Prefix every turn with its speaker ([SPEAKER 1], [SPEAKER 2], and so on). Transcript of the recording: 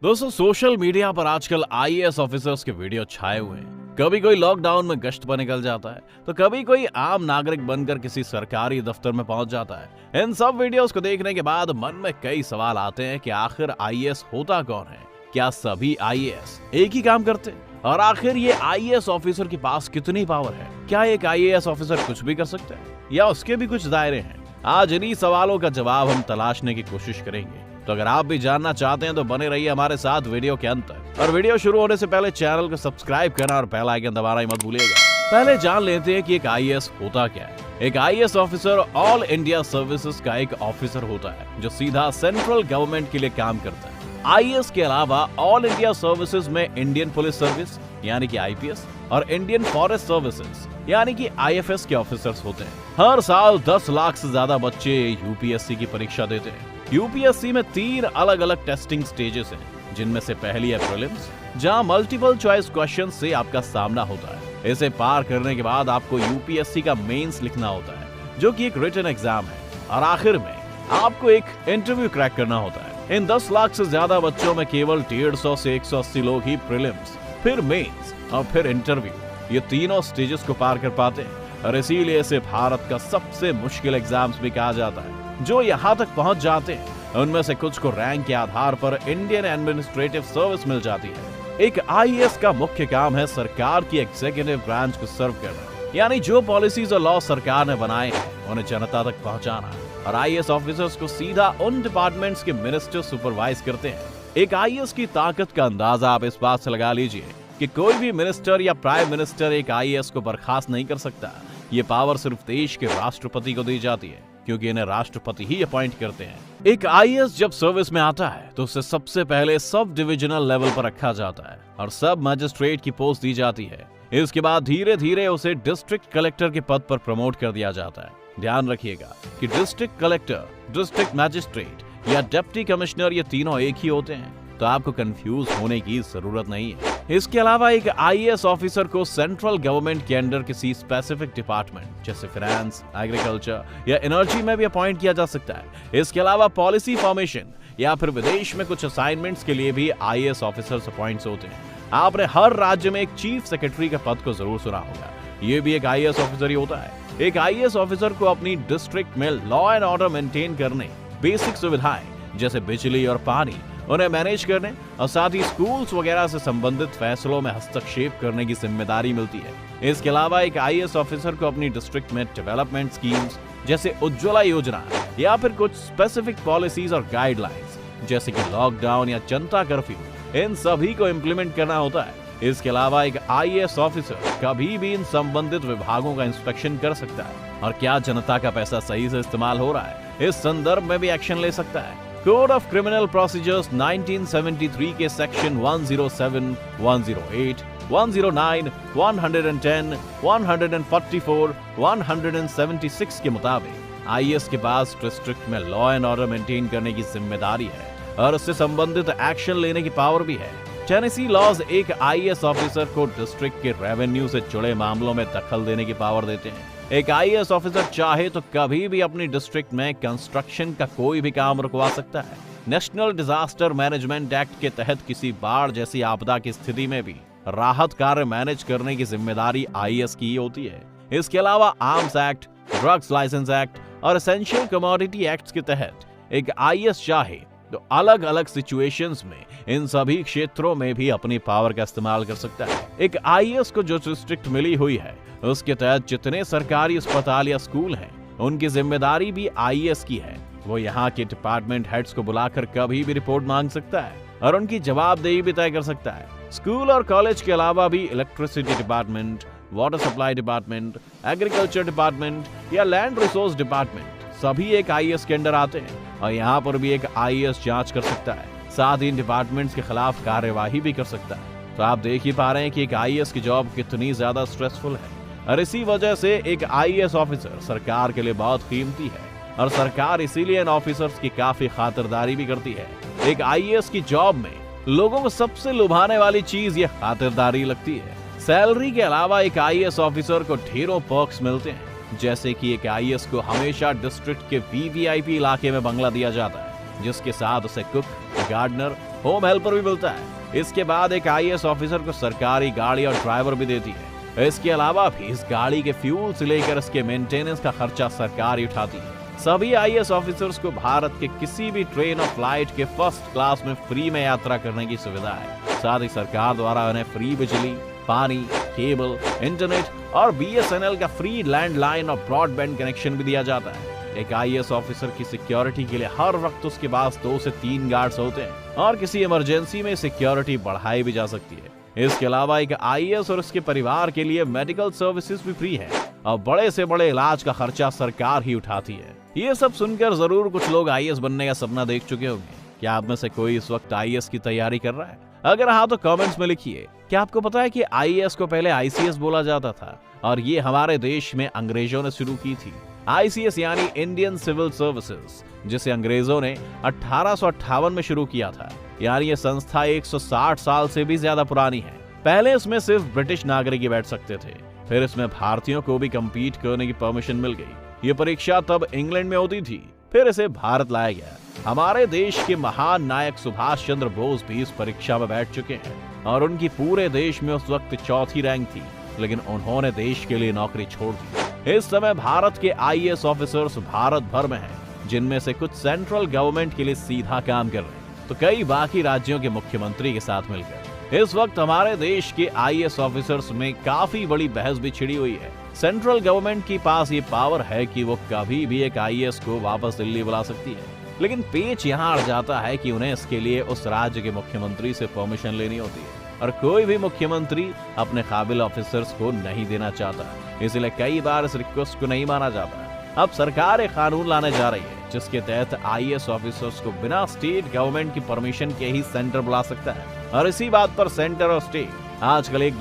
[SPEAKER 1] दोस्तों, social media पर आजकल आईएएस ऑफिसर्स के वीडियो छाए हुए हैं। कभी कोई लॉकडाउन में गश्त पर निकल जाता है तो कभी कोई आम नागरिक बनकर किसी सरकारी दफ्तर में पहुंच जाता है। इन सब वीडियोस को देखने के बाद मन में कई सवाल आते हैं कि आखिर आईएएस होता कौन है? क्या सभी आईएएस एक ही काम करते हैं? और आखिर ये आईएएस ऑफिसर के पास कितनी पावर है? क्या एक आईएएस ऑफिसर कुछ भी कर सकता है या उसके भी कुछ दायरे हैं? आज इन्हीं सवालों का जवाब हम तलाशने की कोशिश करेंगे। तो अगर आप भी जानना चाहते हैं तो बने रहिए हमारे साथ वीडियो के अंत तक। और वीडियो शुरू होने से पहले चैनल को सब्सक्राइब करना और बेल आइकन दबाना ही मत भूलिएगा। पहले जान लेते हैं कि एक आईएएस होता क्या है। एक IAS officer all India services का एक ऑफिसर होता है जो सीधा सेंट्रल गवर्नमेंट के लिए काम करता है। आईएएस के अलावा ऑल इंडिया सर्विसेज में इंडियन पुलिस सर्विस यानी कि आईपीएस और इंडियन फॉरेस्ट सर्विसेज यानी कि आईएफएस के ऑफिसर्स होते हैं। हर साल 10 लाख से ज्यादा बच्चे यूपीएससी की परीक्षा देते हैं। यूपीएससी में 3 अलग अलग टेस्टिंग स्टेजेस हैं, जिनमें से पहली है प्रीलिम्स, जहां मल्टीपल चॉइस क्वेश्चन से आपका सामना होता है। इसे पार करने के बाद आपको यूपीएससी का मेंस लिखना होता है, जो कि एक रिटन एग्जाम है, और आखिर में आपको एक इंटरव्यू क्रैक करना होता है। इन 10 लाख से ज्यादा बच्चों में केवल 150 से 180 लोग ही प्रीलिम्स, फिर मेंस और फिर इंटरव्यू, ये तीनों स्टेजेस को पार कर पाते हैं। और इसीलिए इसे भारत का सबसे मुश्किल एग्जाम्स भी कहा जाता है। जो यहाँ तक पहुंच जाते हैं उनमें से कुछ को रैंक के आधार पर इंडियन एडमिनिस्ट्रेटिव सर्विस मिल जाती है। एक आईएएस का मुख्य काम है सरकार की एग्जीक्यूटिव ब्रांच को सर्व करना, यानी जो पॉलिसीज और लॉ सरकार ने बनाए हैं उन्हें जनता तक पहुंचाना। और आईएएस ऑफिसर्स को सीधा उन डिपार्टमेंट्स के मिनिस्टर सुपरवाइज करते हैं। एक आईएएस की ताकत का अंदाजा आप इस बात से लगा लीजिए कि कोई भी मिनिस्टर या प्राइम मिनिस्टर एक आईएएस को बर्खास्त नहीं कर सकता। ये पावर सिर्फ देश के राष्ट्रपति को दी जाती है, क्योंकि इन्हें राष्ट्रपति ही अपॉइंट करते हैं। एक आईएएस जब सर्विस में आता है तो उसे सबसे पहले सब डिविजनल लेवल पर रखा जाता है और सब मजिस्ट्रेट की पोस्ट दी जाती है। इसके बाद धीरे धीरे उसे डिस्ट्रिक्ट कलेक्टर के पद पर प्रमोट कर दिया जाता है। ध्यान रखिएगा कि डिस्ट्रिक्ट कलेक्टर, डिस्ट्रिक्ट मजिस्ट्रेट या डिप्टी कमिश्नर, ये तीनों एक ही होते हैं, तो आपको कंफ्यूज होने की जरूरत नहीं है। इसके अलावा एक आईएएस ऑफिसर को सेंट्रल गवर्नमेंट के अंडर किसी स्पेसिफिक डिपार्टमेंट जैसे फाइनेंस, एग्रीकल्चर या एनर्जी में भी अपॉइंट किया जा सकता है। इसके अलावा पॉलिसी फॉर्मेशन या फिर विदेश में कुछ असाइनमेंट्स के लिए भी आईएएस ऑफिसर्स अपॉइंट्स होते हैं। आपने हर राज्य में एक चीफ सेक्रेटरी का पद को जरूर सुना होगा, ये भी एक आईएएस ऑफिसर ही होता है। एक आईएएस ऑफिसर को अपनी डिस्ट्रिक्ट में लॉ एंड ऑर्डर मेंटेन करने, बेसिक सुविधाएं जैसे बिजली और पानी उन्हें मैनेज करने और साथ ही स्कूल्स वगैरह से संबंधित फैसलों में हस्तक्षेप करने की जिम्मेदारी मिलती है। इसके अलावा एक आईएएस ऑफिसर को अपनी डिस्ट्रिक्ट में डेवलपमेंट स्कीम्स जैसे उज्ज्वला योजना या फिर कुछ स्पेसिफिक पॉलिसीज और गाइडलाइंस जैसे कि लॉकडाउन या जनता कर्फ्यू, इन सभी को इम्प्लीमेंट करना होता है। इसके अलावा एक आईएएस ऑफिसर कभी भी इन संबंधित विभागों का इंस्पेक्शन कर सकता है और क्या जनता का पैसा सही से इस्तेमाल हो रहा है, इस संदर्भ में भी एक्शन ले सकता है। कोड ऑफ क्रिमिनल प्रोसीजर्स 1973 के सेक्शन 107, 108, 109, 110, 144, 176 के मुताबिक आईएएस के पास डिस्ट्रिक्ट में लॉ एंड ऑर्डर मेंटेन करने की जिम्मेदारी है और उससे संबंधित एक्शन लेने की पावर भी है। टेनेसी लॉज एक आईएएस ऑफिसर को डिस्ट्रिक्ट के रेवेन्यू से जुड़े मामलों में दखल देने की पावर देते हैं। एक आईएएस ऑफिसर चाहे तो कभी भी अपनी डिस्ट्रिक्ट में कंस्ट्रक्शन का कोई भी काम रुकवा सकता है। नेशनल डिजास्टर मैनेजमेंट एक्ट के तहत किसी बाढ़ जैसी आपदा की स्थिति में भी राहत कार्य मैनेज करने की जिम्मेदारी आईएएस की होती है। इसके अलावा arms act, drugs licence act और एसेंशियल कमोडिटी एक्ट के तहत एक आईएएस चाहे तो अलग अलग सिचुएशंस में इन सभी क्षेत्रों में भी अपनी पावर का इस्तेमाल कर सकता है। एक आईएएस को जो डिस्ट्रिक्ट मिली हुई है उसके तहत जितने सरकारी अस्पताल या स्कूल हैं उनकी जिम्मेदारी भी आईएएस की है। वो यहाँ के डिपार्टमेंट हेड्स को बुलाकर कभी भी रिपोर्ट मांग सकता है और उनकी जवाबदेही भी तय कर सकता है। स्कूल और कॉलेज के अलावा भी electricity department, water supply department, agriculture department या लैंड रिसोर्स डिपार्टमेंट सभी एक आईएएस के अंडर आते हैं और यहाँ पर भी एक आईएएस जांच कर सकता है, साथ ही इन डिपार्टमेंट्स के खिलाफ कार्यवाही भी कर सकता है। तो आप देख ही पा रहे हैं कि एक आईएएस की जॉब कितनी ज्यादा स्ट्रेसफुल है और इसी वजह से एक आईएएस ऑफिसर सरकार के लिए बहुत कीमती है और सरकार इसीलिए इन ऑफिसर्स की काफी खातिरदारी भी करती है। एक आईएएस की जॉब में लोगों को सबसे लुभाने वाली चीज ये खातिरदारी लगती है। सैलरी के अलावा एक आईएएस ऑफिसर को ढेरों पर्क्स मिलते हैं, जैसे कि एक आईएएस को हमेशा डिस्ट्रिक्ट के वीवीआईपी इलाके में बंगला दिया जाता है, जिसके साथ उसे कुक, गार्डनर, होम हेल्पर भी मिलता है। इसके बाद एक आईएएस ऑफिसर को सरकारी गाड़ी और ड्राइवर भी देती है। इसके अलावा भी इस गाड़ी के फ्यूल से लेकर इसके मेंटेनेंस का खर्चा सरकार ही उठाती है। सभी आईएएस ऑफिसर्स को भारत के किसी भी ट्रेन और फ्लाइट के फर्स्ट क्लास में फ्री में यात्रा करने की सुविधा है। साथ ही सरकार द्वारा उन्हें फ्री बिजली, पानी, केबल, इंटरनेट और बीएसएनएल का फ्री लैंडलाइन और ब्रॉडबैंड कनेक्शन भी दिया जाता है। एक आईएएस ऑफिसर की सिक्योरिटी के लिए हर वक्त उसके पास 2 से 3 गार्ड्स होते हैं और किसी इमरजेंसी में सिक्योरिटी बढ़ाई भी जा सकती है। इसके अलावा एक आईएएस और उसके परिवार के लिए मेडिकल सर्विसेज भी फ्री है और बड़े से बड़े इलाज का खर्चा सरकार ही उठाती है। ये सब सुनकर जरूर कुछ लोग आईएएस बनने का सपना देख चुके होंगे। क्या आप में से कोई इस वक्त आईएएस की तैयारी कर रहा है? अगर हाँ तो कमेंट्स में लिखिए। क्या आपको पता है कि आईएएस को पहले आईसीएस बोला जाता था और ये हमारे देश में अंग्रेजों ने शुरू की थी। आईसीएस यानी इंडियन सिविल सर्विसेज, जिसे अंग्रेजों ने 1858 में शुरू किया था। यानी ये संस्था 160 साल से भी ज्यादा पुरानी है। पहले इसमें सिर्फ ब्रिटिश नागरिक ही बैठ सकते थे, फिर इसमें भारतीयों को भी कम्पीट करने की परमिशन मिल गई। ये परीक्षा तब इंग्लैंड में होती थी, फिर इसे भारत लाया गया। हमारे देश के महान नायक सुभाष चंद्र बोस भी इस परीक्षा में बैठ चुके हैं और उनकी पूरे देश में उस वक्त 4थी रैंक थी, लेकिन उन्होंने देश के लिए नौकरी छोड़ दी। इस समय भारत के आईएएस ऑफिसर्स भारत भर में हैं, जिनमें से कुछ सेंट्रल गवर्नमेंट के लिए सीधा काम कर रहे हैं, तो कई बाकी राज्यों के मुख्यमंत्री के साथ मिलकर। इस वक्त हमारे देश के आईएएस ऑफिसर्स में काफी बड़ी बहस भी छिड़ी हुई है। सेंट्रल गवर्नमेंट के पास ये पावर है कि वो कभी भी एक आईएएस को वापस दिल्ली बुला सकती है, लेकिन पेच यहाँ अड़ जाता है कि उन्हें इसके लिए उस राज्य के मुख्यमंत्री से परमिशन लेनी होती है और कोई भी मुख्यमंत्री अपने काबिल ऑफिसर्स को नहीं देना चाहता, इसलिए कई बार इस रिक्वेस्ट को नहीं माना जाता। अब सरकार एक कानून लाने जा रही है जिसके तहत आईएएस ऑफिसर्स को बिना स्टेट गवर्नमेंट की परमिशन के ही सेंटर बुला सकता है और इसी बात पर सेंटर और स्टेट आजकल एक